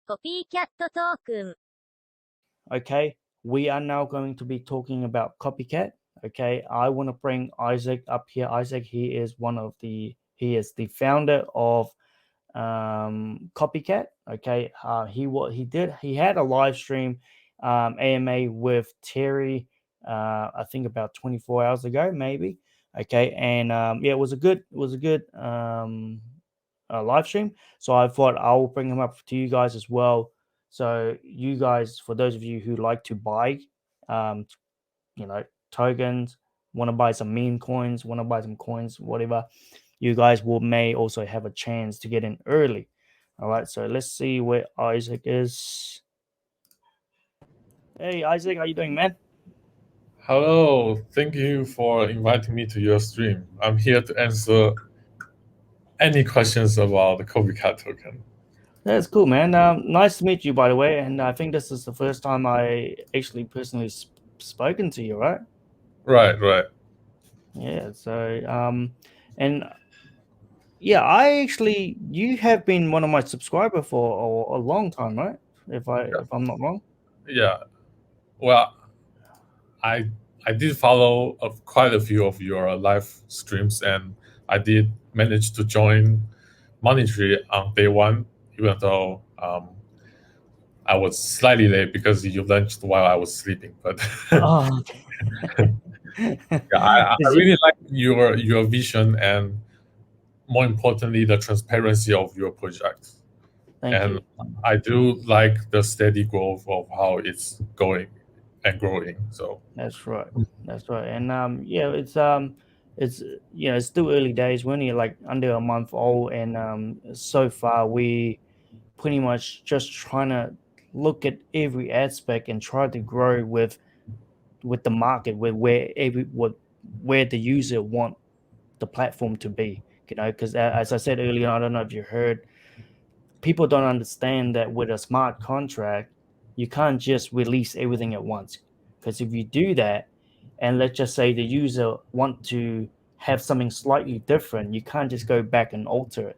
COPYCAT トークン Okay, we are now going to be talking about Copycat. Okay, I want to bring Isaac up here. Isaac, he is the founder of Copycat. Okay, he had a live stream AMA with Terry. I think about 24 hours ago, maybe. Okay, and yeah, it was a good live stream. So I thought I'll bring him up to you guys as well. So you guys, for those of you who like to buy, um, tokens, want to buy some meme coins, want to buy some coins, whatever, you guys may also have a chance to get in early. All right, so let's see where Isaac is. Hey, Isaac, how you doing, man? Hello, thank you for inviting me to your stream. I'm here to answer any questions about the COPYCAT token. That's cool, man. Nice to meet you, by the way. And I think this is the first time I actually personally spoken to you, right? Right. Yeah. So, and yeah, you have been one of my subscribers for a long time, right? If I'm not wrong. Yeah. Well, I did follow quite a few of your live streams, and I did manage to join Money Tree on day one, even though I was slightly late because you launched while I was sleeping. But Oh, okay. yeah, I really like your vision and, more importantly, the transparency of your project. Thank you. I do like the steady growth of how it's going and growing. So That's right. And yeah, it's it's still early days. We're only like under a month old, and so far we pretty much just trying to look at every aspect and try to grow with the market, where the user want the platform to be. Because as I said earlier, I don't know if you heard, people don't understand that with a smart contract, you can't just release everything at once. Because if you do that, and let's just say the user want to have something slightly different, you can't just go back and alter it.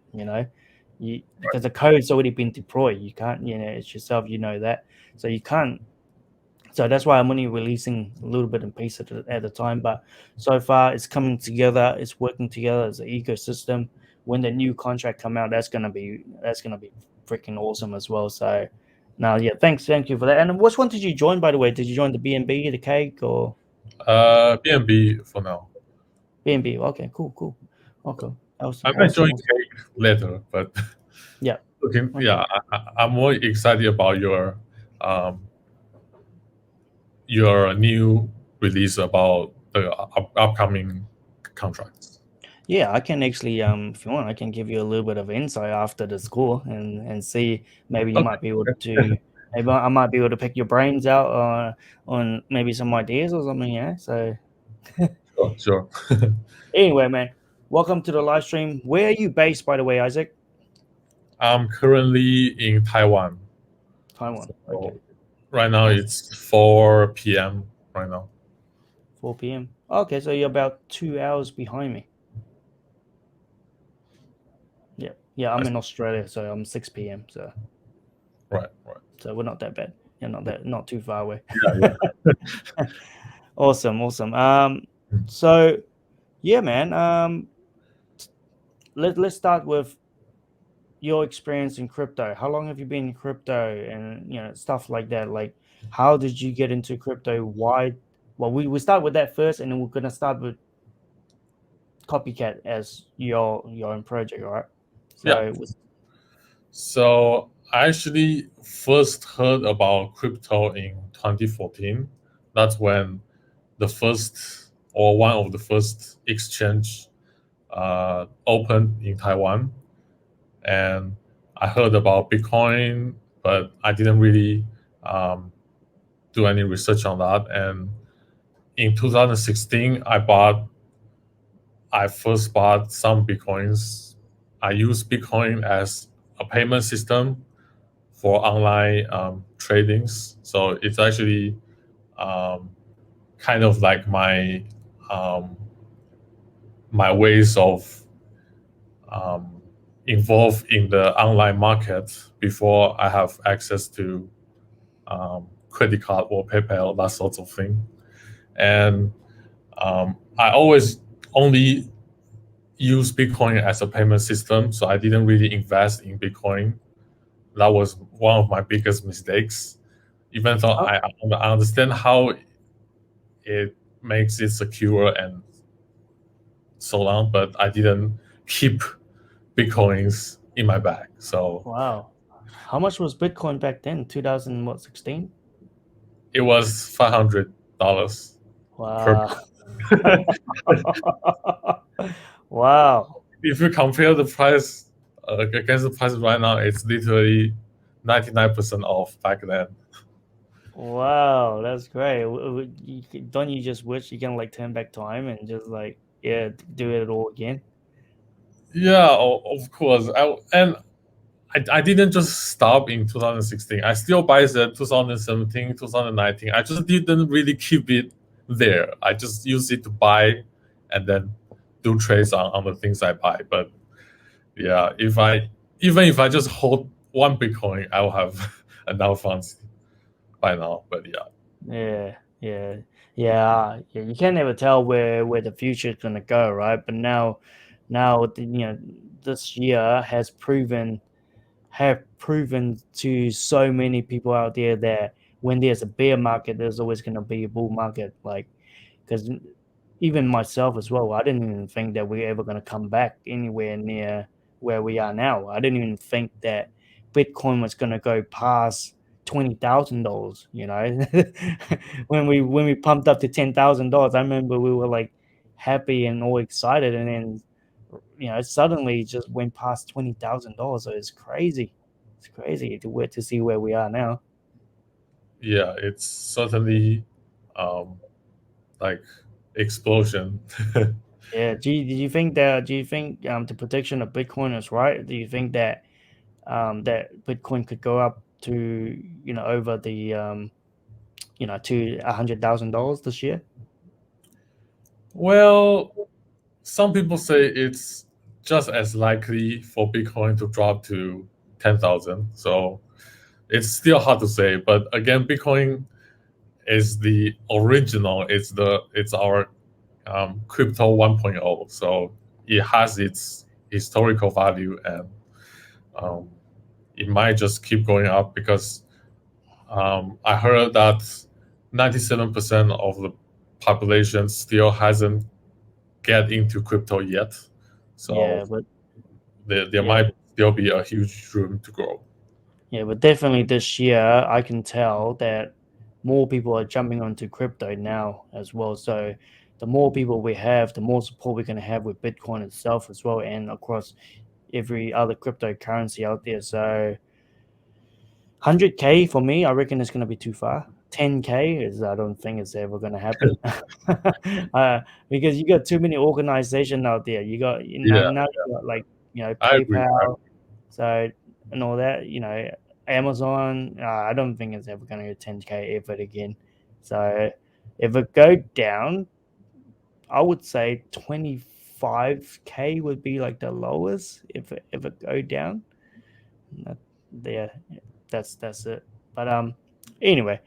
Because the code's already been deployed. You can't, it's yourself, that. So you can't. So that's why I'm only releasing a little bit in pieces at a time. But so far, it's coming together. It's working together as an ecosystem. When the new contract come out, that's gonna be freaking awesome as well. So, now, yeah, thank you for that. And which one did you join, by the way? Did you join the BNB, the Cake, or BNB for now. BNB? Okay, cool. Okay, I might join Cake later, but yeah. I'm more excited about your new release about the upcoming contracts. Yeah, I can actually, if you want, I can give you a little bit of insight after this call and see, maybe you might be able to, maybe I might be able to pick your brains out on maybe some ideas or something. Yeah. So Sure. anyway, man, welcome to the live stream. Where are you based, by the way, Isaac? I'm currently in Taiwan. Taiwan. So okay. Right now it's 4 p.m. right now. 4 p.m. Okay, so you're about 2 hours behind me. Yeah. I'm in Australia, so I'm 6 p.m. So right. So we're not that bad. Yeah, not too far away. Yeah. Awesome. So yeah, man. Let's start with your experience in crypto. How long have you been in crypto, and stuff like that? Like, how did you get into crypto? Why? Well, we start with that first, and then we're gonna start with Copycat as your own project, all right? So I actually first heard about crypto in 2014. That's when the first, or one of the first, exchange opened in Taiwan, and I heard about Bitcoin, but I didn't really do any research on that. And in 2016, I first bought some Bitcoins. I use Bitcoin as a payment system for online tradings. So it's actually kind of like my ways of involved in the online market before I have access to credit card or PayPal, that sort of thing. And I always only use Bitcoin as a payment system, so I didn't really invest in Bitcoin. That was one of my biggest mistakes. Even though I understand how it makes it secure and so on, but I didn't keep Bitcoins in my bag. So Wow. How much was Bitcoin back then? 2016? it was $500 per. Wow. Wow. If you compare the price against the price right now, it's literally 99% off back then. Wow, that's great. Don't you just wish you can like turn back time and just like do it all again? Yeah, of course. I didn't just stop in 2016. I still buy the 2017, 2019. I just didn't really keep it there. I just use it to buy and then do trades on the things I buy. But yeah, even if I just hold one Bitcoin, I will have enough funds by now. But Yeah. You can't ever tell where the future is gonna go, right? But now, this year have proven to so many people out there that when there's a bear market, there's always going to be a bull market. Like, because even myself as well, I didn't even think that we're ever going to come back anywhere near where we are now. I didn't even think that Bitcoin was going to go past $20,000. When we pumped up to $10,000, I remember we were like happy and all excited, and then it suddenly just went past $20,000. So it's crazy. It's crazy to see where we are now. yeah, it's certainly like explosion. Yeah. Do you think the prediction of Bitcoin is right? Do you think that that Bitcoin could go up to over the to $100,000 this year? Well, some people say it's just as likely for Bitcoin to drop to 10,000. So it's still hard to say. But again, Bitcoin is the original. It's our crypto 1.0. So it has its historical value, and it might just keep going up because I heard that 97% of the population still hasn't get into crypto yet. So Yeah, but there might still be a huge room to grow. Yeah, but definitely this year, I can tell that more people are jumping onto crypto now as well. So the more people we have, the more support we're going to have with Bitcoin itself as well, and across every other cryptocurrency out there. So 100K for me, I reckon it's going to be too far. 10K is I don't think it's ever going to happen, because you got too many organizations out there. You got Yeah, now you got like I agree. PayPal, so and all that. Amazon. I don't think it's ever going to go 10K ever again. So if it go down, I would say 25K would be like the lowest. If it go down, yeah, that's it. But anyway,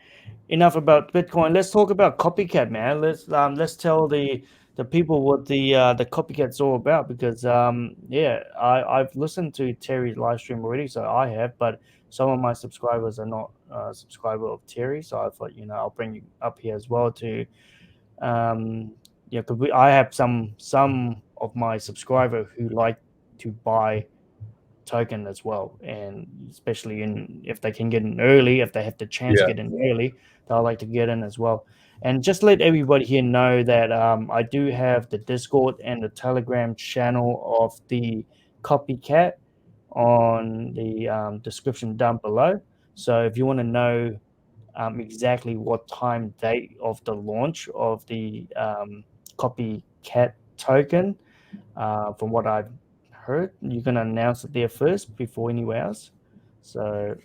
enough about Bitcoin. Let's talk about copycat, man. Let's tell the people what the copycat's all about, because I've listened to Terry's live stream already, so I have, but some of my subscribers are not subscriber of Terry, so I thought I'll bring you up here as well to because I have some of my subscriber who like to buy token as well, and especially if they can get in early, if they have the chance to Yeah, get in early, they'll like to get in as well. And just let everybody here know that I do have the Discord and the Telegram channel of the Copycat on the description down below. So if you want to know exactly what time date of the launch of the Copycat token, from what I've heard, you're gonna announce it there first before anywhere else. So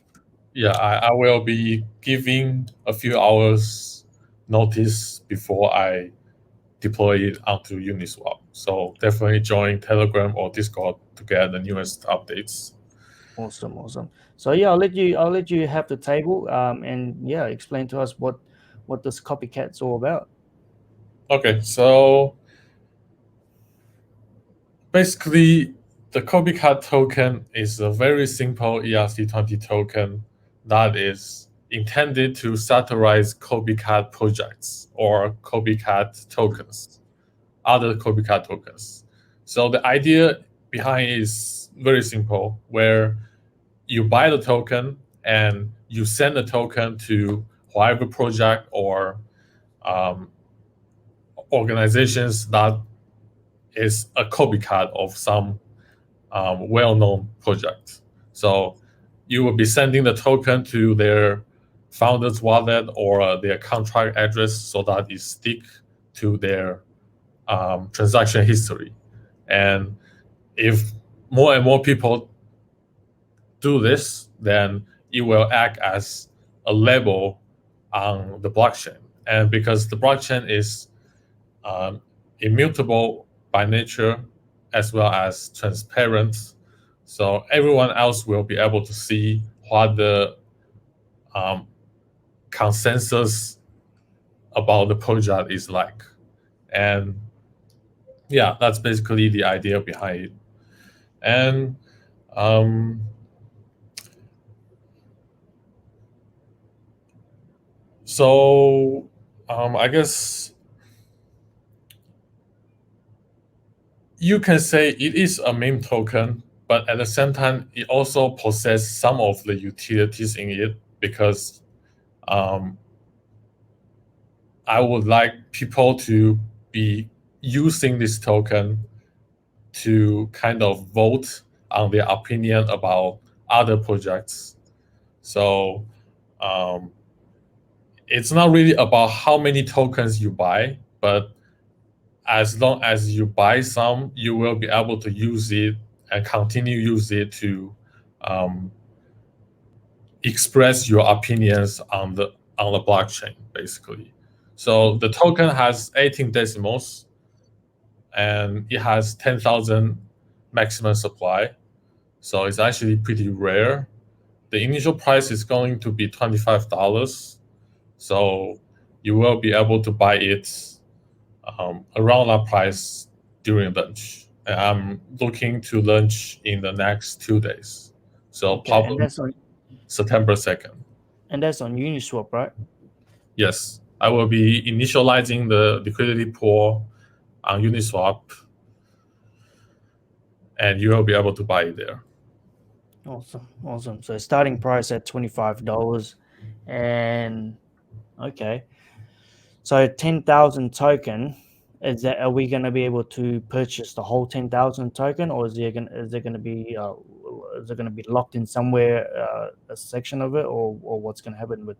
yeah. I will be giving a few hours notice before I deploy it onto Uniswap. So definitely join Telegram or Discord to get the newest updates. Awesome. So yeah, I'll let you have the table, and yeah, explain to us what this copycat's all about. Okay, so basically, the copycat token is a very simple ERC20 token that is intended to satirize copycat projects or copycat tokens, other copycat tokens. So the idea behind it is very simple, where you buy the token and you send the token to whatever project or um, organizations that is a copycat of some well-known project. So you will be sending the token to their founder's wallet or their contract address so that it stick to their transaction history. And if more and more people do this, then it will act as a label on the blockchain. And because the blockchain is immutable by nature as well as transparent, so everyone else will be able to see what the consensus about the project is like. And yeah, that's basically the idea behind it. And so I guess you can say it is a meme token, but at the same time, it also possesses some of the utilities in it because I would like people to be using this token to kind of vote on their opinion about other projects. So it's not really about how many tokens you buy, but as long as you buy some, you will be able to use it and continue use it to express your opinions on the blockchain, basically. So the token has 18 decimals, and it has 10,000 maximum supply. So it's actually pretty rare. The initial price is going to be $25. So you will be able to buy it around that price during lunch. And I'm looking to launch in the next 2 days. So Okay, probably and that's on September 2nd. Uniswap, right? Yes, I will be initializing the liquidity pool on Uniswap, and you will be able to buy it there. Awesome. So starting price at $25, and okay, so 10,000 token. Are we going to be able to purchase the whole 10,000 token, or is it going to be locked in somewhere, a section of it, or what's going to happen with,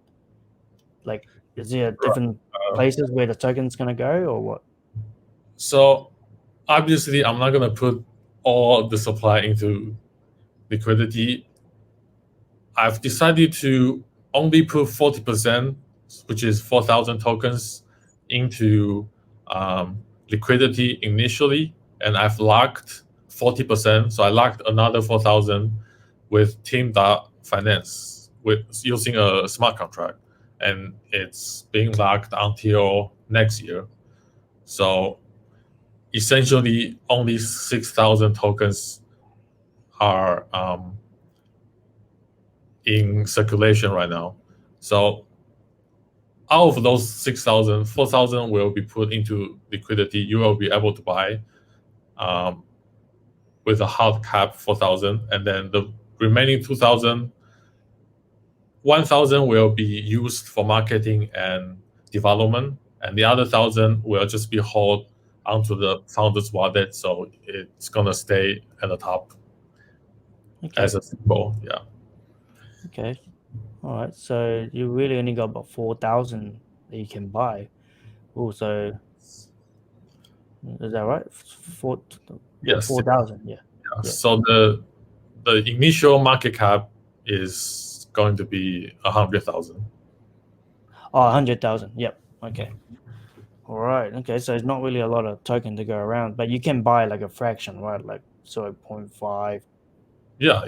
like, is there different places where the token's going to go, or what? So obviously, I'm not going to put all the supply into liquidity. I've decided to only put 40%, which is 4,000 tokens, into liquidity initially, and I've locked 40%. So I locked another 4,000 with Team.Finance with using a smart contract, and it's being locked until next year. So essentially, only 6,000 tokens are in circulation right now. So out of those 6,000, 4,000 will be put into liquidity. You will be able to buy with a hard cap 4,000, and then the remaining 2,000, 1,000 will be used for marketing and development, and the other 1,000 will just be held onto the founder's wallet, so it's gonna stay at the top as a symbol. Yeah. Okay. All right. So you really only got about 4,000 that you can buy. Also, is that right? Yes. 4,000. Yeah. So the initial market cap is going to be 100,000. Oh, 100,000. Yep. Okay. All right. Okay. So it's not really a lot of token to go around, but you can buy like a fraction, right? Like 0.5. Yeah,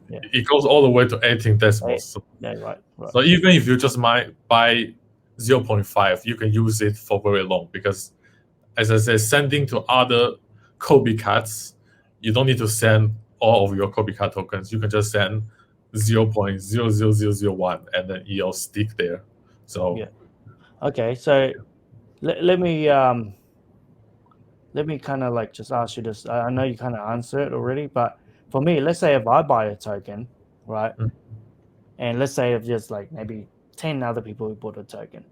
Yeah. It goes all the way to 18 decimals. Yeah, right. So even if you just buy 0.5, you can use it for very long because, as I said, sending to other copycats, you don't need to send all of your copycat tokens. You can just send 0.00001 and then it'll stick there. So yeah. Okay, so let me kind of like just ask you this. I know you kind of answered it already, but for me, let's say if I buy a token, right, and let's say if just like maybe 10 other people who bought a token,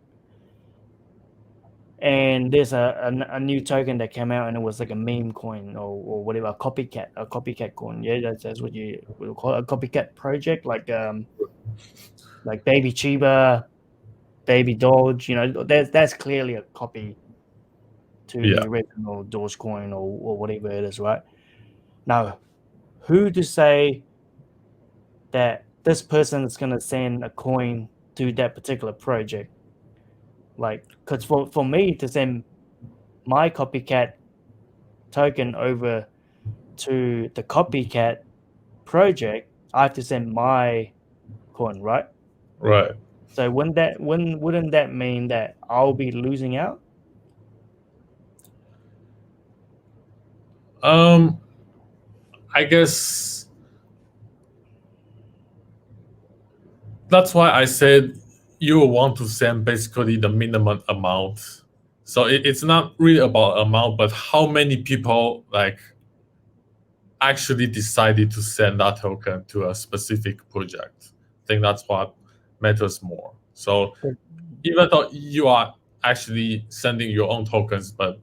and there's a new token that came out and it was like a meme coin or whatever, a copycat coin. Yeah, that's what you would call it, a copycat project, like Baby Chiba, Baby Doge. That's clearly a copy to yeah. the original Dogecoin or whatever it is, right? Now, who to say that this person is going to send a coin to that particular project? Like, because for me to send my copycat token over to the copycat project, I have to send my coin, right? Right. So wouldn't that mean that I'll be losing out? I guess that's why I said you want to send basically the minimum amount. So it's not really about amount, but how many people like actually decided to send that token to a specific project. I think that's what matters more. So even though you are actually sending your own tokens, but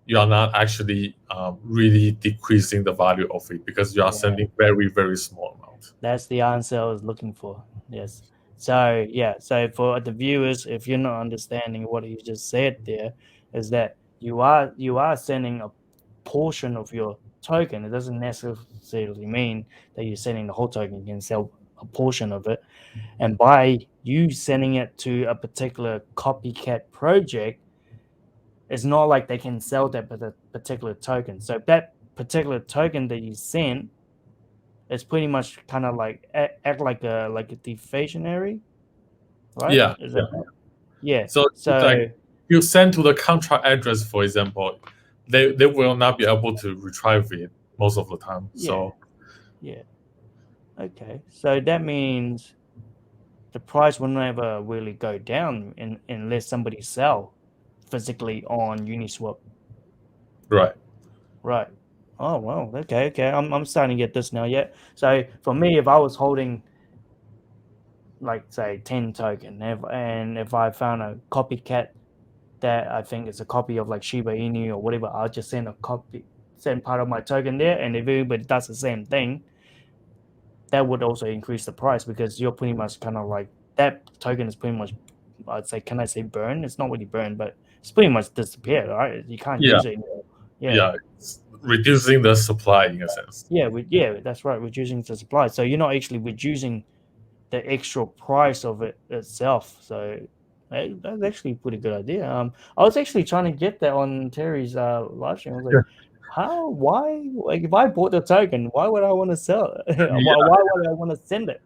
you are not actually really decreasing the value of it because you are sending very, very small amount. That's the answer I was looking for. Yes. So so for the viewers, if you're not understanding what he just said there, is that you are sending a portion of your token. It doesn't necessarily mean that you're sending the whole token. You can sell a portion of it. And by you sending it to a particular copycat project, it's not like they can sell that particular token. So that particular token that you sent, it's pretty much kind of like act like a deflationary, right? Yeah. Is that right? Yeah. So it's like you send to the contract address, for example, they will not be able to retrieve it most of the time. So yeah. Okay. So that means the price will never really go down unless somebody sell physically on Uniswap. right. Right. Oh well. Okay. I'm starting to get this now. Yeah. So for me, if I was holding like say 10 token, and if I found a copycat that I think is a copy of like Shiba Inu or whatever, I'll just send part of my token there, and if everybody does the same thing, that would also increase the price because you're pretty much kind of like that token is pretty much, I'd say, can I say burn? It's not really burn, but it's pretty much disappeared, right? You can't use it anymore. Yeah, it's reducing the supply in a sense. Yeah, that's right, reducing the supply. So you're not actually reducing the extra price of it itself. So that's actually a pretty good idea. I was actually trying to get that on Terry's live stream. I was like, why? Like, if I bought the token, why would I want to sell it? Why would I want to send it?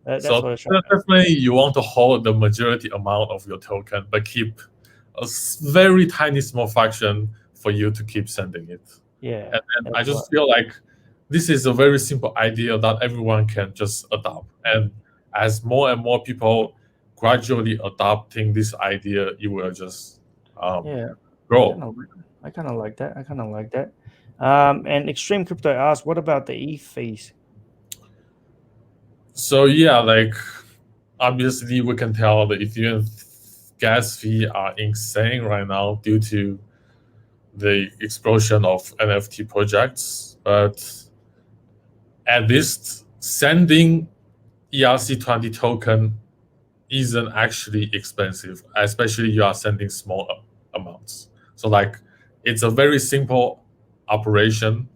That's So what I was trying to definitely you want to hold the majority amount of your token, but keep a very tiny small fraction for you to keep sending it. Yeah. And I just feel like this is a very simple idea that everyone can just adopt. And as more and more people gradually adopting this idea, it will just grow. I kind of like that. And Extreme Crypto asked, what about the ETH fees? So yeah, like obviously we can tell the Ethereum gas fee are insane right now due to the explosion of NFT projects, but at least sending ERC20 token isn't actually expensive, especially you are sending small amounts. So like it's a very simple operation.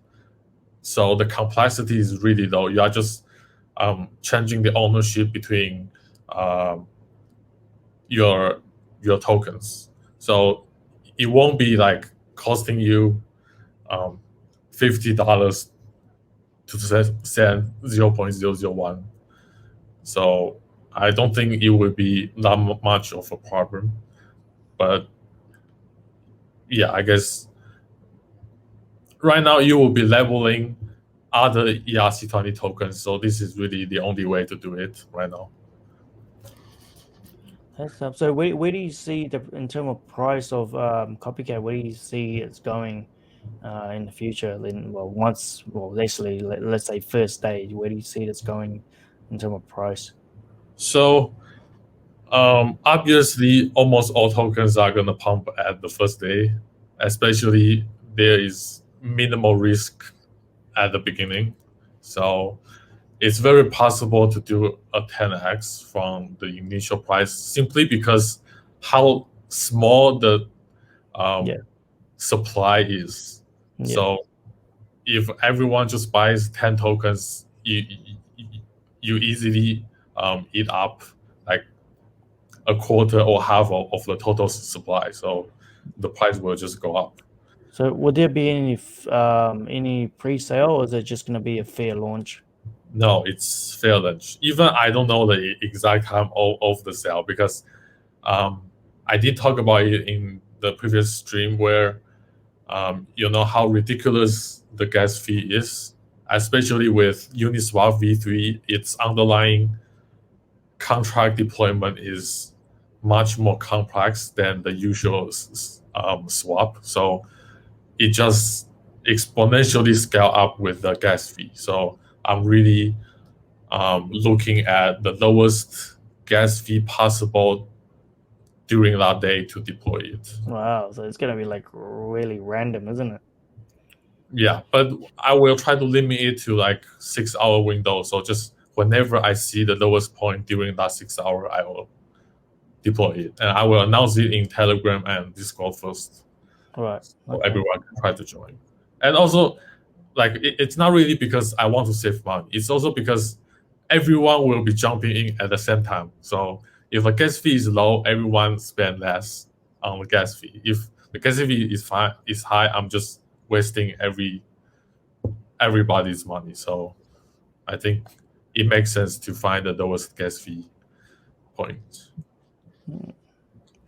So the complexity is really low. You are just changing the ownership between your tokens. So it won't be like costing you $50 to send 0.001. So I don't think it will be that much of a problem. But yeah, I guess right now you will be leveling other ERC20 tokens. So this is really the only way to do it right now. So where do you see in terms of price of copycat? Where do you see it's going in the future? Then, basically, let's say first stage. Where do you see it's going in terms of price? So obviously, almost all tokens are gonna pump at the first day, especially there is minimal risk at the beginning. So it's very possible to do a 10x from the initial price simply because how small the supply is. Yeah. So if everyone just buys 10 tokens, you easily eat up like a quarter or half of the total supply. So the price will just go up. So would there be any pre-sale, or is it just going to be a fair launch? No, it's fair launch. Even I don't know the exact time of the sale because I did talk about it in the previous stream where you know how ridiculous the gas fee is, especially with Uniswap v3. Its underlying contract deployment is much more complex than the usual swap. So it just exponentially scale up with the gas fee. So I'm really looking at the lowest gas fee possible during that day to deploy it. Wow, so it's going to be like really random, isn't it? Yeah, but I will try to limit it to like 6-hour window. So just whenever I see the lowest point during that 6 hour, I will deploy it. And I will announce it in Telegram and Discord first. Right. So everyone can try to join. And also, like it's not really because I want to save money. It's also because everyone will be jumping in at the same time. So if the gas fee is low, everyone spend less on the gas fee. If the gas fee is high, I'm just wasting everybody's money. So I think it makes sense to find the lowest gas fee point.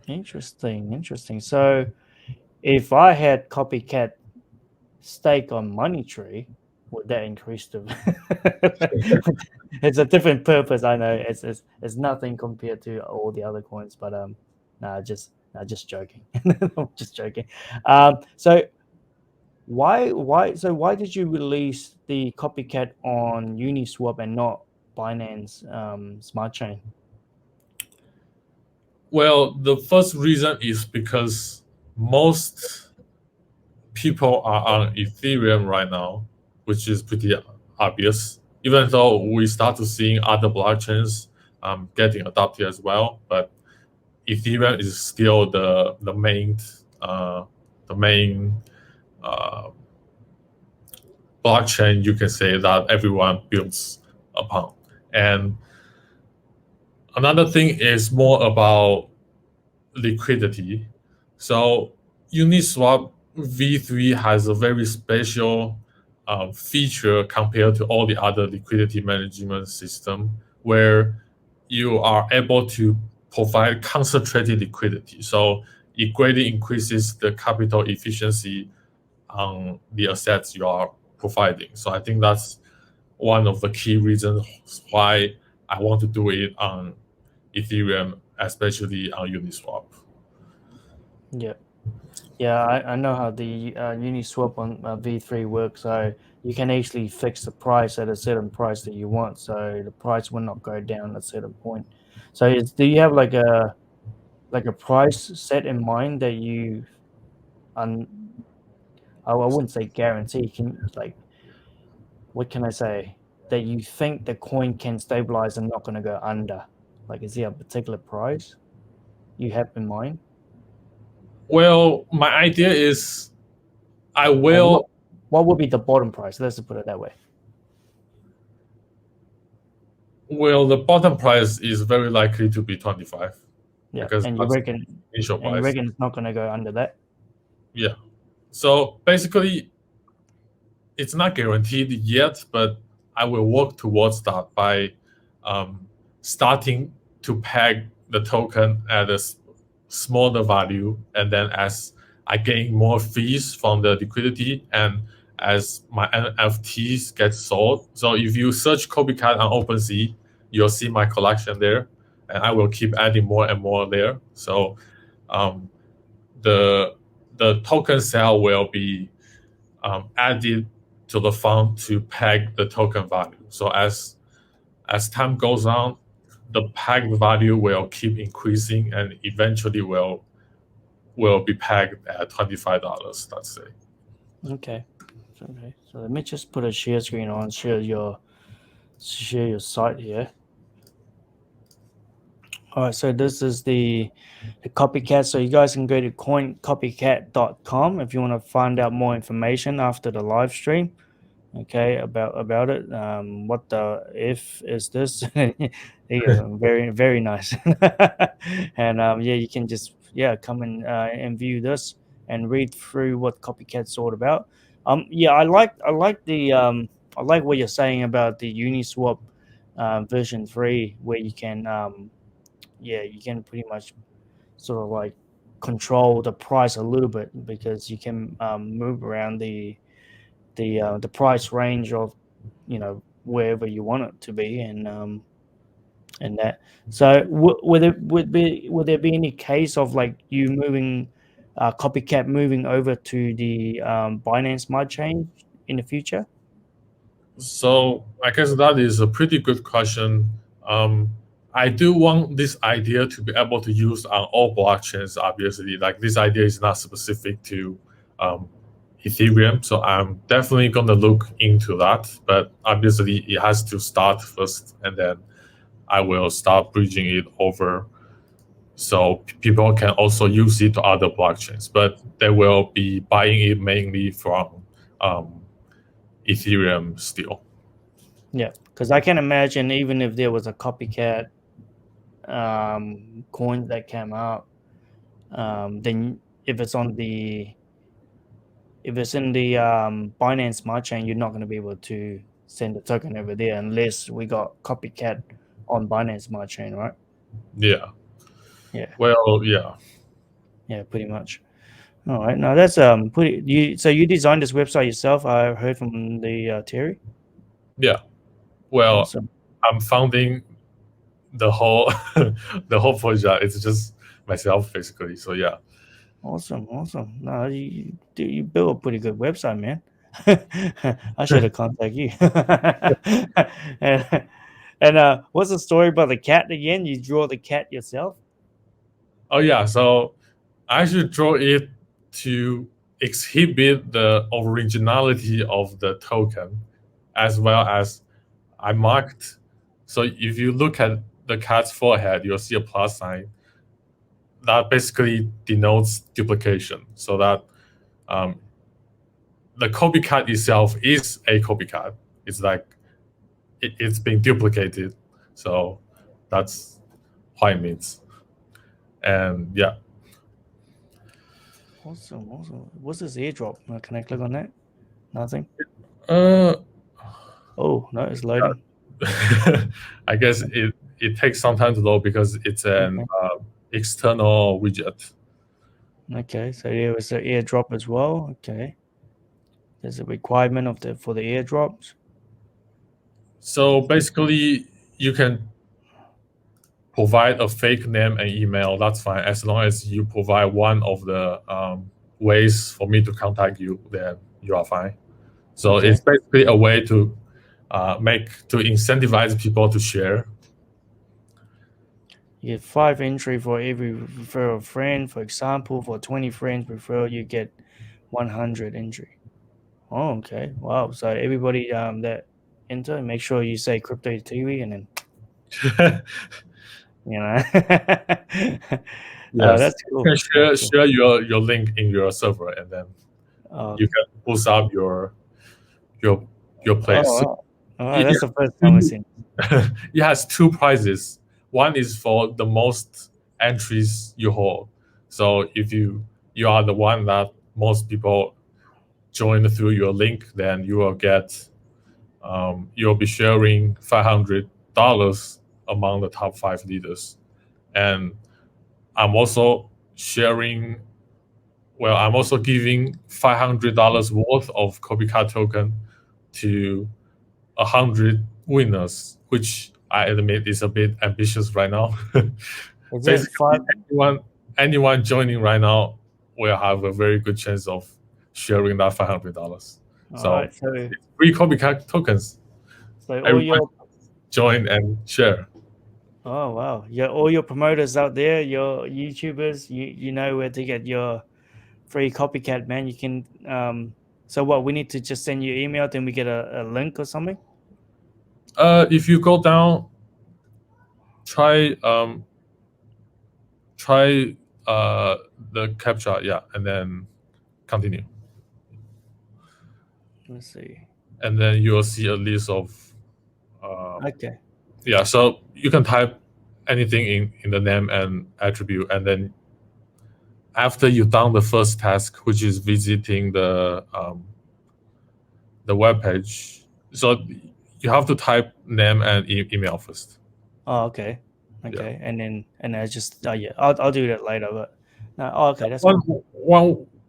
Interesting. So if I had copycat stake on Money Tree, would that increase the it's a different purpose, I know. It's nothing compared to all the other coins, but just joking. I'm just joking. So why did you release the copycat on Uniswap and not Binance Smart Chain? Well, the first reason is because most people are on Ethereum right now, which is pretty obvious. Even though we start to seeing other blockchains getting adopted as well, but Ethereum is still the main blockchain you can say that everyone builds upon. And another thing is more about liquidity. So Uniswap v3 has a very special feature compared to all the other liquidity management system where you are able to provide concentrated liquidity. So it greatly increases the capital efficiency on the assets you are providing. So I think that's one of the key reasons why I want to do it on Ethereum, especially on Uniswap. Yeah, I know how the Uniswap on V3 works. So you can actually fix the price at a certain price that you want. So the price will not go down at a certain point. So do you have like a price set in mind that you I wouldn't say guarantee. Can what can I say? That you think the coin can stabilize and not going to go under? Like, is there a particular price you have in mind? Well, my idea is I will. What would be the bottom price? Let's put it that way. Well, the bottom price is very likely to be 25. Yeah, and you reckon it's not going to go under that? Yeah. So basically, it's not guaranteed yet, but I will work towards that by starting to peg the token at a smaller value, and then as I gain more fees from the liquidity and as my NFTs get sold. So if you search copycat on OpenSea, you'll see my collection there, and I will keep adding more and more there. So the token sale will be added to the fund to peg the token value. So as time goes on, the pegged value will keep increasing and eventually will be pegged at $25, let's say. Okay. So let me just put a share screen on, share your site here. All right, so this is the copycat. So you guys can go to coincopycat.com if you want to find out more information after the live stream. Okay, about it. What the if is this? Yeah, very nice. And yeah, you can just come and view this and read through what copycat's all about. Yeah, I like the I like what you're saying about the Uniswap version 3, where you can you can pretty much sort of like control the price a little bit, because you can move around the price range of wherever you want it to be, and that. So would there be any case of like you moving copycat moving over to the Binance Smart Chain in the future? So I guess that is a pretty good question. I do want this idea to be able to use on all blockchains, obviously. Like, this idea is not specific to Ethereum, so I'm definitely going to look into that. But obviously, it has to start first, and then I will start bridging it over so people can also use it to other blockchains. But they will be buying it mainly from Ethereum still. Yeah, because I can imagine even if there was a copycat coin that came out, then if it's in the Binance Smart Chain, you're not going to be able to send the token over there unless we got copycat on Binance Smart Chain, right? Yeah. Yeah. Well, yeah. Yeah, pretty much. All right. Now that's so you designed this website yourself? I heard from the Terry. Yeah. Well, Awesome. I'm founding the whole the whole project. It's just myself basically. So yeah. Awesome. No, you built a pretty good website, man. I should have contacted you. and what's the story about the cat again? You draw the cat yourself? Oh yeah. So I should draw it to exhibit the originality of the token, as well as I marked. So if you look at the cat's forehead, you'll see a plus sign. That basically denotes duplication. So that the copycat itself is a copycat. It's like it's been duplicated. So that's what it means. And yeah. Awesome. What's this airdrop? Can I click on that? Nothing. Oh no, it's loading. I guess it takes some time to load because it's an external widget. Okay, so there was an airdrop as well. Okay, there's a requirement for the airdrops. So basically, you can provide a fake name and email. That's fine, as long as you provide one of the ways for me to contact you. Then you are fine. So Okay. it's basically a way to incentivize people to share. You get 5 entry for every referral friend. For example, for 20 friends referral, you get 100 entry. Oh, okay. Wow. So everybody that enter, make sure you say crypto Tiwi, and then Yes. that's cool. You can share your link in your server, and then you can boost up your place. Oh, that's the first time I've seen. It has 2 prizes. One is for the most entries you hold. So if you are the one that most people join through your link, then you will get you'll be sharing $500 among the top 5 leaders. And I'm also sharing. Well, I'm also giving $500 worth of copycat token to 100 winners, which I admit is a bit ambitious right now. Is it Basically, five? anyone joining right now will have a very good chance of sharing that $500. So Alright, it's free copycat tokens. so all Everyone your join and share. oh wow, all your promoters out there, your YouTubers, you know where to get your free copycat, man. You can so what, we need to just send you email, then we get a link or something? If you go down, try the captcha, yeah, and then continue. Let's see. And then you will see a list of Okay. yeah, so you can type anything in the name and attribute, and then after you've done the first task, which is visiting the web page, so you have to type name and email first. Oh, okay. Okay. Yeah. And I just yeah, I'll do that later, but okay, that's cool.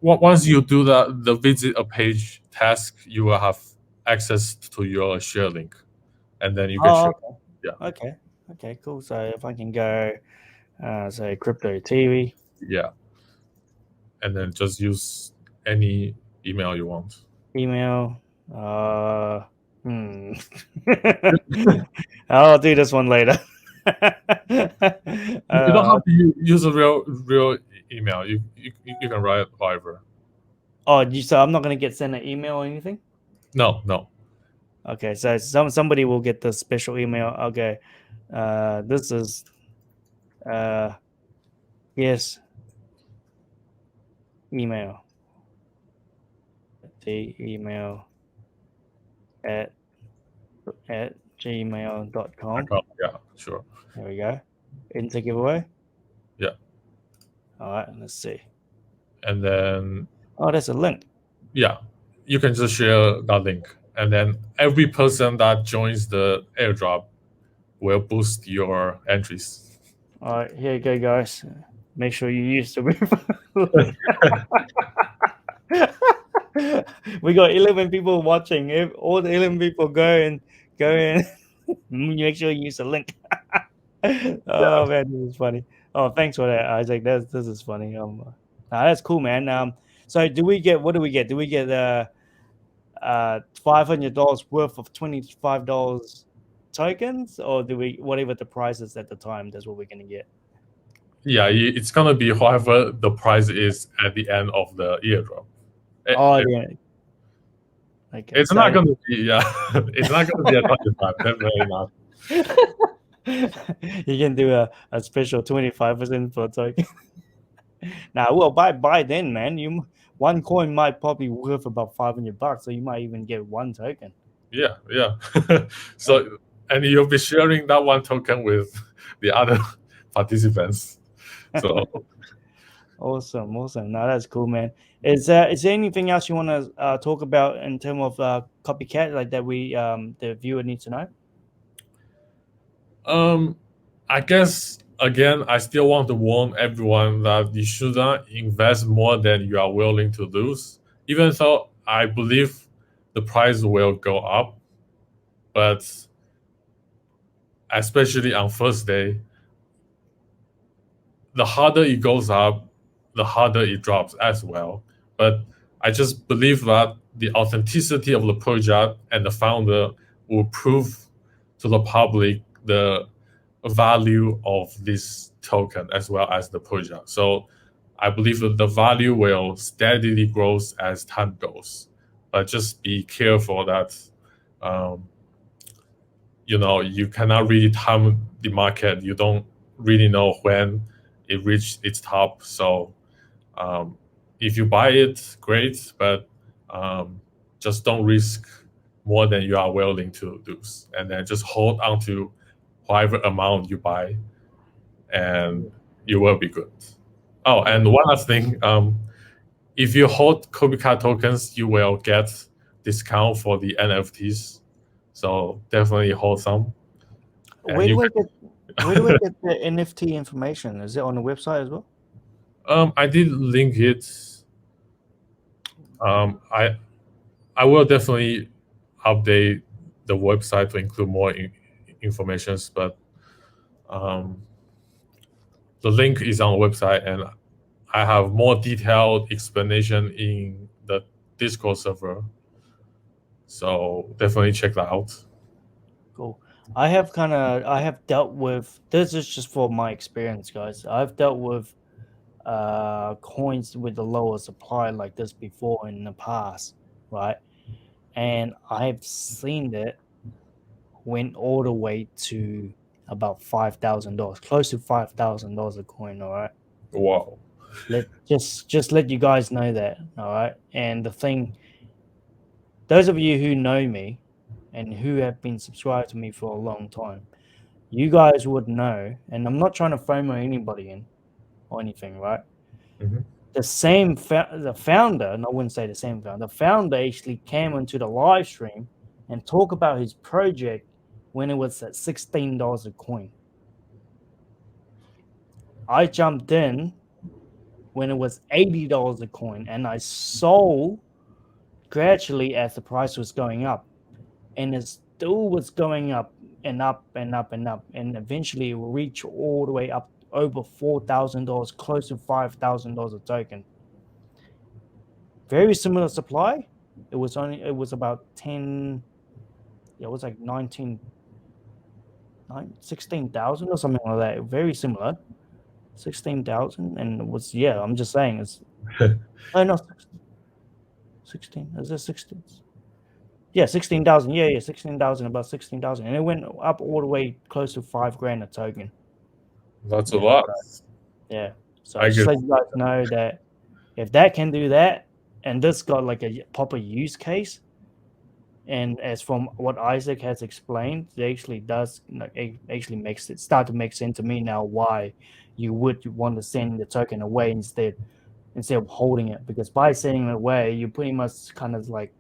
Once you do the visit a page task, you will have access to your share link, and then you can share. Okay. Yeah. Okay. Okay, cool. So if I can go say crypto Tiwi. Yeah. And then just use any email you want. Email. I'll do this one later. You don't have to use a real email. You can write whatever. Oh, so I'm not gonna get sent an email or anything? No. Okay, so somebody will get the special email. Okay, this is yes, email. The email at gmail.com. Yeah, sure. There we go. Enter giveaway. Yeah. All right, let's see. And then that's a link. Yeah, you can just share that link, and then every person that joins the airdrop will boost your entries. All right, here you go, guys. Make sure you use the we got 11 people watching. If all the 11 people go in, make sure you use the link. Oh man, this is funny. Oh, thanks for that, Isaac. This is funny. That's cool, man. So do we get, what do we get? Do we get $500 worth of $25 tokens, or do we, whatever the price is at the time, that's what we're gonna get? Yeah, it's gonna be whatever the price is at the end of the airdrop. Yeah. Okay, it's not gonna be it's not gonna be a 25, definitely not. You can do a special 25% per token. Now, well, by then, man, one coin might probably worth about $500, so you might even get one token. Yeah. So, and you'll be sharing that one token with the other participants. So awesome. Now that's cool, man. Is there anything else you want to talk about in terms of copycat, like that we the viewer needs to know? I guess again, I still want to warn everyone that you should not invest more than you are willing to lose. Even though I believe the price will go up, but especially on first day, the harder it goes up, the harder it drops as well. But I just believe that the authenticity of the project and the founder will prove to the public the value of this token as well as the project. So I believe that the value will steadily grow as time goes. But just be careful that you cannot really time the market. You don't really know when it reached its top. So if you buy it, great, but just don't risk more than you are willing to lose, and then just hold on to whatever amount you buy, and you will be good. Oh, and one last thing, if you hold COPYCAT tokens, you will get discount for the NFTs. So definitely hold some. Where do I get the NFT information? Is it on the website as well? I did link it. I will definitely update the website to include more information, but the link is on the website, and I have more detailed explanation in the Discord server. So definitely check that out. Cool. I have dealt with, this is just for my experience, guys. I've dealt with coins with the lower supply like this before in the past, right? And I've seen it went all the way to about $5,000, close to $5,000 a coin. All right. Wow. Just let you guys know that. All right. And the thing, those of you who know me and who have been subscribed to me for a long time, you guys would know. And I'm not trying to FOMO anybody in or anything, right? Mm-hmm. The founder, and I wouldn't say the same founder, the founder actually came onto the live stream and talk about his project when it was at $16 a coin. I jumped in when it was $80 a coin, and I sold gradually as the price was going up, and it still was going up and up and up and up, and eventually it will reach all the way up over $4,000, close to $5,000 a token. Very similar supply. It was about 10. Yeah, it was like 16,000 or something like that. Very similar. 16,000, and it was, yeah, I'm just saying it's no 16. Is it 16? Yeah, 16,000. Yeah, 16,000, about 16,000, and it went up all the way close to $5,000 a token. That's a lot. Yeah, so I just let you guys know that if that can do that, and this got like a proper use case, and as from what Isaac has explained, it actually does, it actually makes it start to make sense to me now why you would want to send the token away instead of holding it, because by sending it away, you pretty much kind of like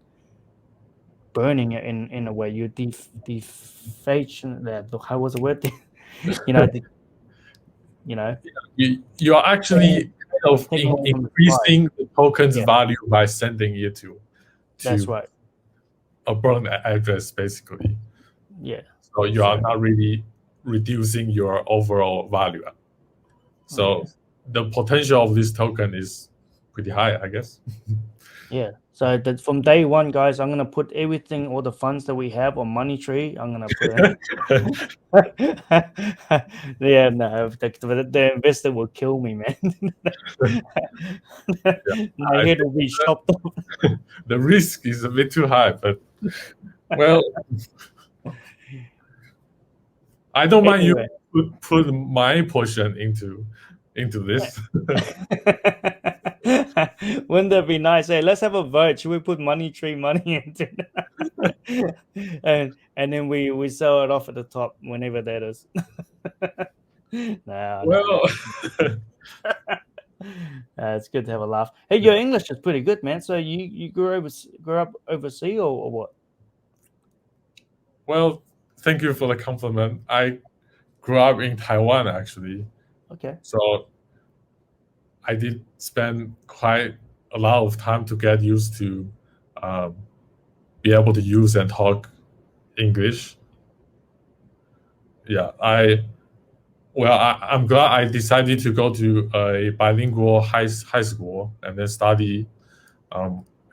burning it in a way. You deflation that, how was the word? You are actually kind of increasing the token's value by sending it to that's right, a burned address, basically. Yeah. So you are not really reducing your overall value. So the potential of this token is pretty high, I guess. Yeah. So that from day one, guys, I'm gonna put everything, all the funds that we have on Money Tree, I'm gonna put in. Yeah, no, the investor will kill me, man. My head will be chopped off. The risk is a bit too high, but well, I don't mind you put my portion into this. Wouldn't that be nice? Hey, let's have a vote. Should we put Money Tree money into it? and then we sell it off at the top whenever that is. It's good to have a laugh. Hey, your English is pretty good, man. So you grew up overseas or what? Well, thank you for the compliment. I grew up in Taiwan, actually. Okay. So I did spend quite a lot of time to get used to be able to use and talk English. Yeah, I'm glad I decided to go to a bilingual high school and then study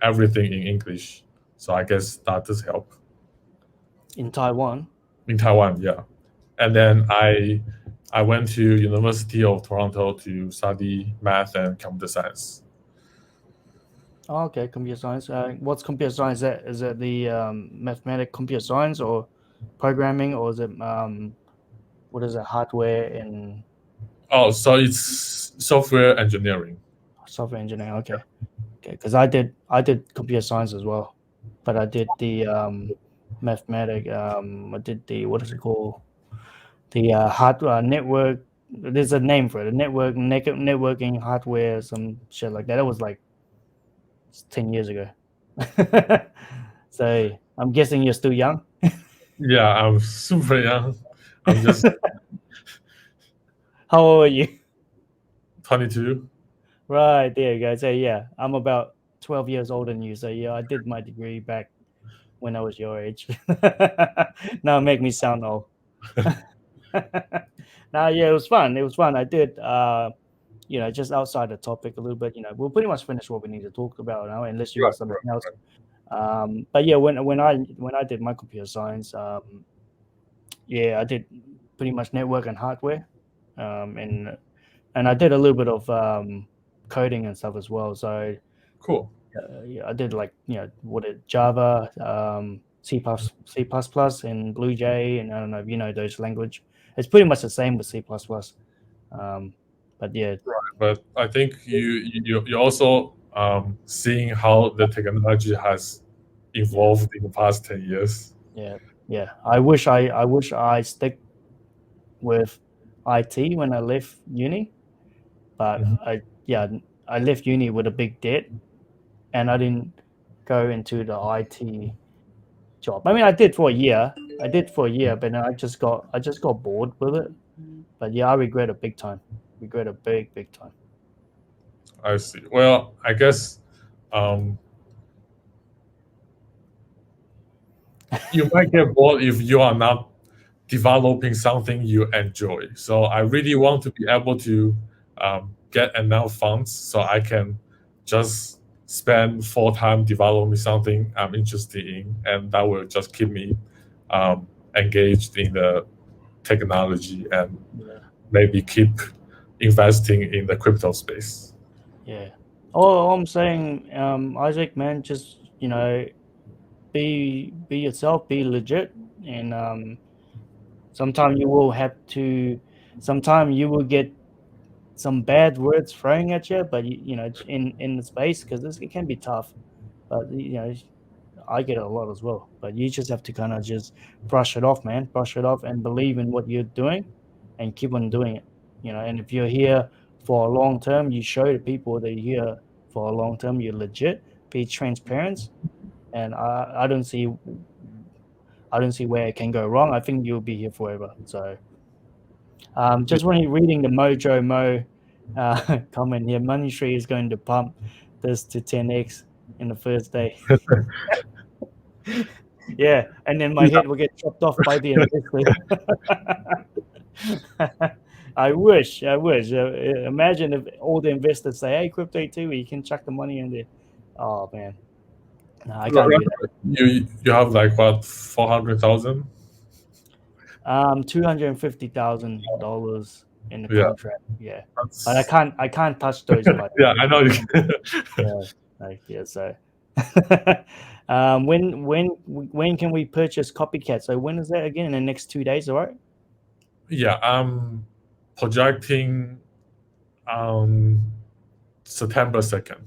everything in English. So I guess that does help. In Taiwan? In Taiwan, yeah. And then I went to University of Toronto to study math and computer science. Oh, okay, computer science. What's computer science? Is it the mathematics computer science or programming, or is it what is it, hardware and? Oh, so it's software engineering. Software engineering, okay. Because I did computer science as well, but I did the mathematics. I did the, what is it called? The hardware network. There's a name for it. The networking hardware, some shit like that. It was like It's 10 years ago. So I'm guessing you're still young. Yeah, I'm super young. I'm just How old are you? 22. Right, there you go. So yeah, I'm about 12 years older than you. So yeah, I did my degree back when I was your age. Now make me sound old. Now yeah, it was fun. It was fun. I did just outside the topic a little bit, we'll pretty much finish what we need to talk about now, unless you got something else. But yeah, when I did my computer science, yeah, I did pretty much network and hardware, and I did a little bit of coding and stuff as well. So Cool. yeah, I did like Java, C++, and BlueJ, and I don't know if you know those language. It's pretty much the same with C++. But yeah, But I think you also seeing how the technology has evolved in the past 10 years. yeah. I wish I stick with IT when I left uni, but Mhm. I left uni with a big debt, and I didn't go into the IT job. I mean, I did for a year. But then I just got bored with it. But yeah, I regret it big time. Regret it big time. I see. Well, I guess um, you might get bored if you are not developing something you enjoy. So I really want to be able to get enough funds so I can just spend full time developing something I'm interested in, and that will just keep me engaged in the technology and Yeah, maybe keep investing in the crypto space. yeah. All I'm saying, Isaac, man, just be yourself, be legit, and sometimes you will have to. Sometimes you will get some bad words thrown at you, but in the space, because it can be tough. But I get it a lot as well. But you just have to kind of just brush it off, man. Brush it off and believe in what you're doing, and keep on doing it. And if you're here for a long term, you show the people that you're here for a long term. You're legit. Be transparent, and I don't see where it can go wrong. I think you'll be here forever. So just when you're reading the Mojo Mo comment here, Money Tree is going to pump this to 10x in the first day. Yeah, and then my head will get chopped off by the investor. I wish. Imagine if all the investors say, "Hey, crypto too, you can chuck the money in there." Oh man, no, I can't do that. You have like what 400,000? $250,000 in the Yeah, contract. Yeah, but that's I can't touch those. But yeah, I know. yeah, yeah. So, when can we purchase copycat? So when is that again? In the next 2 days, all right? Yeah, I'm projecting September 2nd.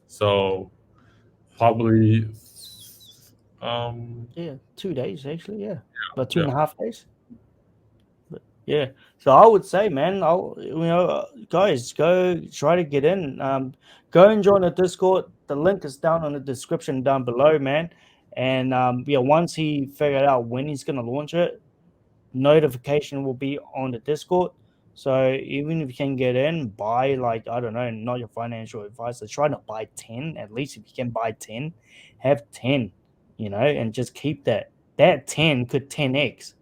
So probably Yeah, 2 days actually. Yeah, about two yeah. and a half days. But yeah, so I would say, man, guys, go try to get in. Go and join the Discord. The link is down on the description down below, man. And yeah, once he figured out when he's gonna launch it, notification will be on the Discord. So even if you can get in, buy like I don't know, not your financial advisor. Try to buy 10 at least. If you can buy 10, have 10, and just keep that. That 10 could 10x.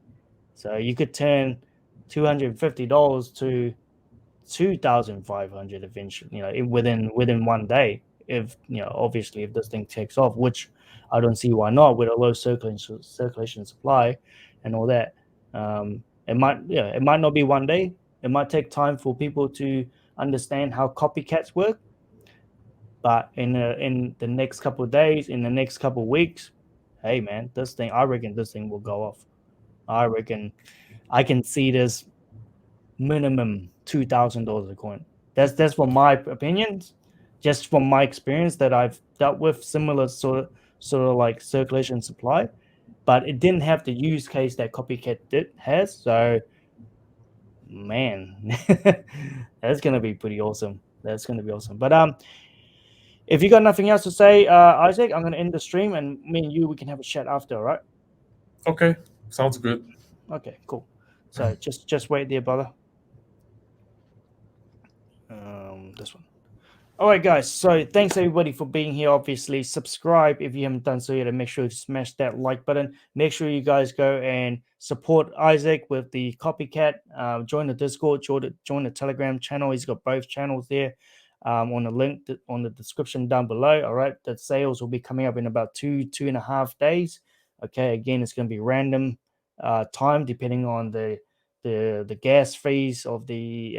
So you could turn $250 to 2,500 eventually, within one day. If obviously if this thing takes off, which I don't see why not, with a low circulation supply and all that. It might not be one day. It might take time for people to understand how copycats work. But in the next couple of days, in the next couple of weeks, hey man, I reckon this thing will go off. I reckon I can see this minimum $2,000 a coin. That's from my opinions, just from my experience that I've dealt with similar sort of like circulation supply, but it didn't have the use case that Copycat has. So, man, that's gonna be pretty awesome. That's gonna be awesome. But If you got nothing else to say, Isaac, I'm gonna end the stream, and me and you, we can have a chat after, all right? Okay, sounds good. Okay, cool. So just wait there, brother. This one. All right, guys. So thanks everybody for being here. Obviously, subscribe if you haven't done so yet, and make sure to smash that like button. Make sure you guys go and support Isaac with the copycat. Join the Discord, join the Telegram channel. He's got both channels there. On the link on the description down below. All right, the sales will be coming up in about 2.5 days. Okay, again, it's going to be random time depending on the gas fees of the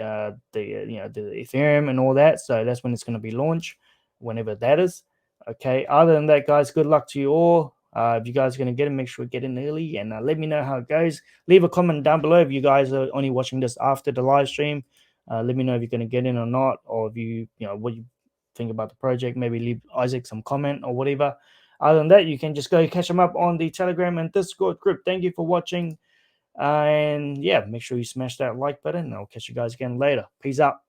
Ethereum and all that. So that's when it's going to be launched, whenever that is. Okay. Other than that, guys, good luck to you all. If you guys are going to get it, make sure you get in early and let me know how it goes. Leave a comment down below if you guys are only watching this after the live stream. Let me know if you're going to get in or not, or if what you think about the project. Maybe leave Isaac some comment or whatever. Other than that, you can just go catch him up on the Telegram and Discord group. Thank you for watching. And yeah, make sure you smash that like button. I'll catch you guys again later. Peace out.